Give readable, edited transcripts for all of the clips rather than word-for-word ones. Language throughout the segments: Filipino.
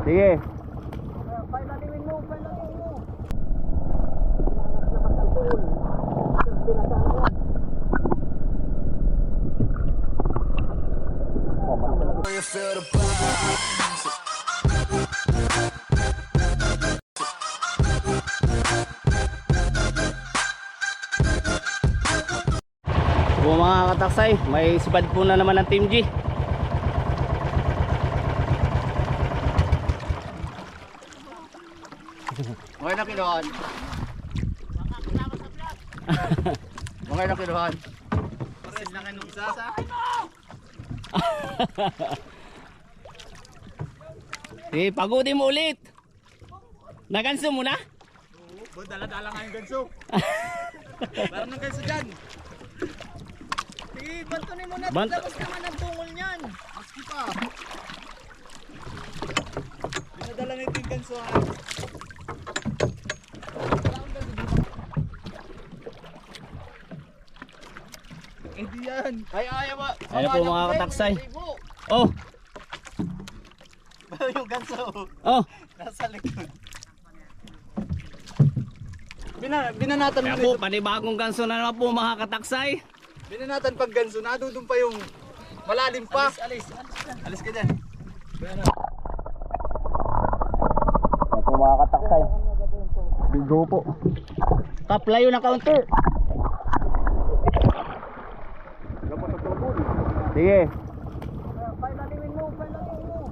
Sige. Pailalimin mo, pailalimin mo. So mga kataksay, may sipad po na naman ng Team G. Okay na kinuhan. Okay na kinuhan. Pares na kanong sasa. Sige, pagodin mo ulit. Naganso mo na? Oo, dala-dala nga yung ganso. Meron ng ganso dyan. Sige, bantunin mo na. Tapos naman ang tungol niyan. Maski pa. Pinadala na yung ganso ha. Hindi yan. Ay, ba? Ayan po mga kataksay. Oh, Yung ganso. oh. Nasa likod. Binanatan mo Ayan po, panibagong ganso na naman po mga kataksay. Binanatan pag ganso, nadudun pa yung malalim pa. Alis ka dyan. Ayan po mga kataksay. Bigo po. Kaplayo na counter. Sige. Pailalimin mo, pailalimin mo.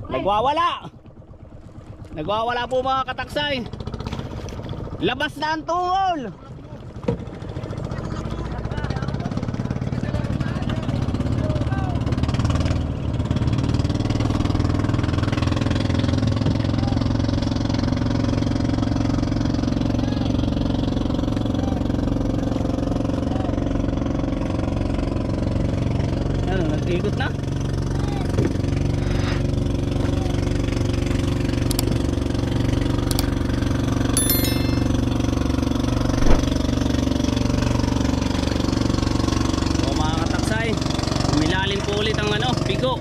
Nagwawala. Nagwawala po mga kataksay. Labas na ang tungol. Ano, nag-ikot na? O mga kataksay, umilalim po ulit ang ano, bigo.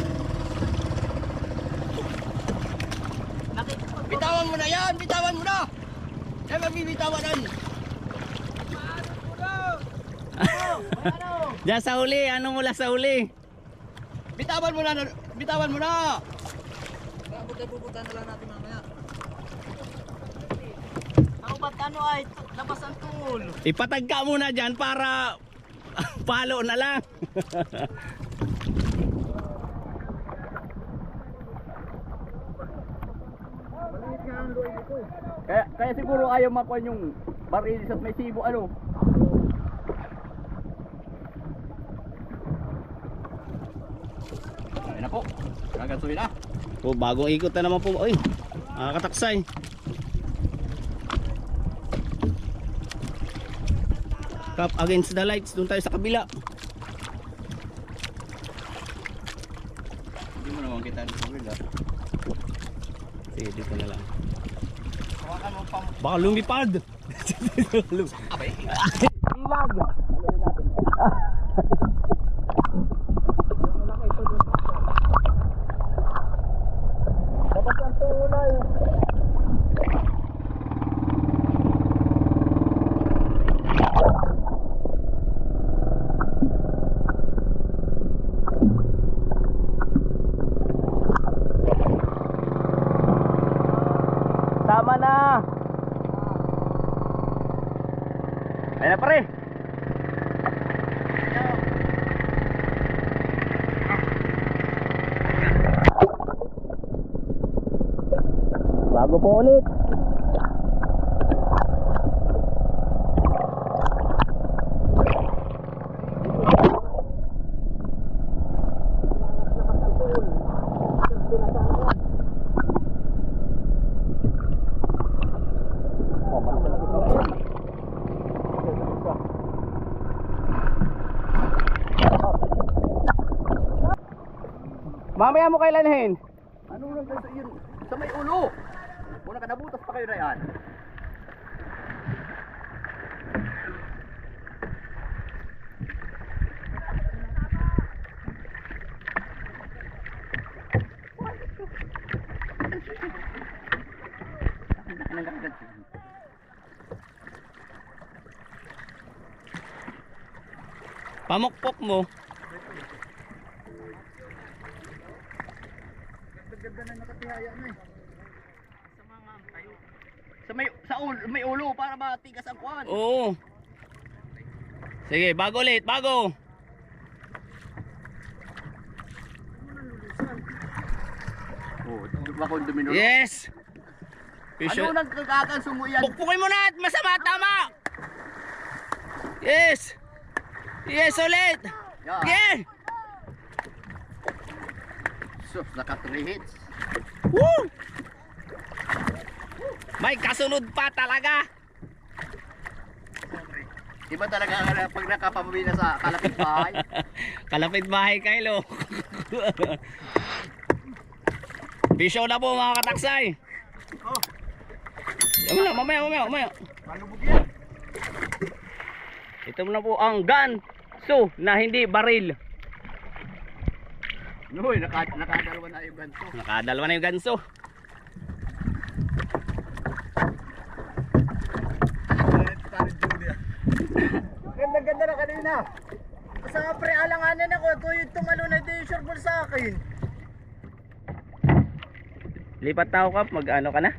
Bitawan mo na yan, bitawan mo na. Yan mabibitawan. Diyan sa huli, ano mula sa huli? Bitawan mo na, bitawan mo na. Pupunta na lang natin mamaya. Ako ba't ano ay labas ang tungol? Ipatag ka muna dyan para palo na lang. Kaya siguro ayaw makuha yung barilis at may sibo ano. Ayun na po. Gagansuhin na. O, bagong ikot na naman po. Uy, mga kataksay. Cup against the lights. Doon tayo sa kabila. Hindi mo naman kita sa kabila. Sige, dito na lang. Hawakan mo pa. Baka lumipad. Abay. Ilag. Labas ang tulay. Tama na. Ayun na pare. Bago po ulit. Mamaya mo kailanhin. Ano lang sa yun? Sa may ulo. Muna ka nabutas pa kayo na yan. Pamukpok mo. Ganda na nakatihaya na eh. Sa mga tayo. May ulo para matigas ang kuwan. Oo. Sige, bago ulit, bago. Oh, bakong domino. Yes. Ano nagkakakan sumuyan? Pukpukin mo na at masama, tama. Yes. Yes, ulit. Yeah. Yeah. Sus, naka 3 hits. Woo! May kasunod pa talaga. Iba talaga pag nakapamili na sa kalapit bahay. Kalapit bahay Kylo. Bisyo na po mga kataksay. Oh, Mamaya. malubog yan. Ito na po ang ganso na hindi baril. Noy, nakadalawa na yung ganso. Nakadalawa na yung ganso. Ganda na kanina. Sa pre-alanganan ako, tuyod tumalo na din yung short ball sa akin. Lipat tao ka, mag-ano ka na?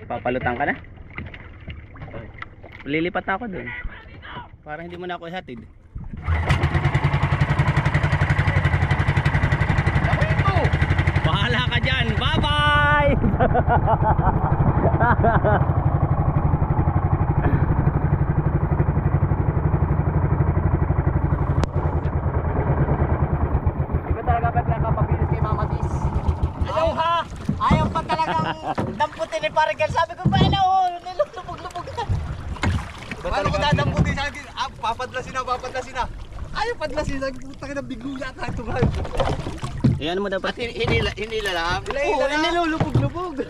Papalutang ka na? Lilipat ako dun. Para hindi mo na ako ihatid. Bahala ka dyan. Bye-bye! Iba talaga ba't nakapabilis kay Mama Tis? Ayaw ha! Ayaw pa talagang damputin ni Parigal. Sabi ko ba na oh, nilulubog-lubog na. Paano ko dadamputin sa akin? Papadlasin na. Ayaw padlasin. Puta ka na bigo yata ito nga. Ayan mo dapat. Hindi lang. Oo, nilulubog-lubog.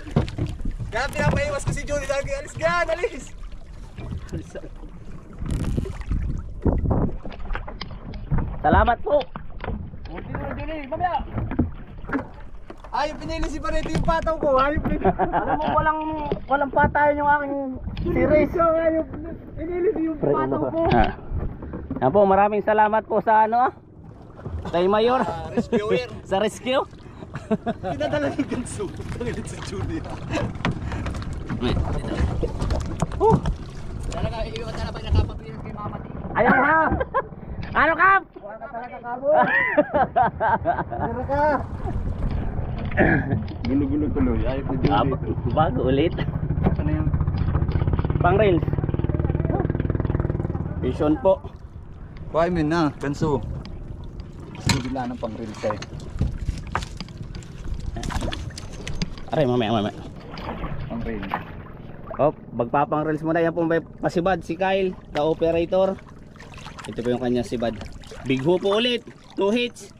Kaya pinapaiwas ko si Johnny. Sabi, alis gan, alis. Salamat po. Hindi mo Johnny, mamaya. Ayaw pinili si Pareto yung pataw ko. Ayaw pinili. Alam mo walang patayan yung aking series. Ayaw pinili yung pataw ko. Yan po, maraming salamat po sa ano kay Mayor. Rescuer. Sa rescue. Pinadala ni Ganso. Pangilit si Johnny. Talaga, iiwan na ba nakapabilis kay Mama T? Ayaw ha. Ano Kap? Wala ka talaga kabo. Tira ka. Gulo-gulo tuloy. Ayaw ni Johnny. Bago ulit. Ano yung? Pang rails. Vision po. Kuhay mo na, Ganso. Sige na ng pang-reels eh. Aray, mamaya. Pang-reels. Oh, magpapang rails muna. Yan po may pasibad si Kyle, the operator. Ito po yung kanya sibad. Big hoop po ulit. 2 hits.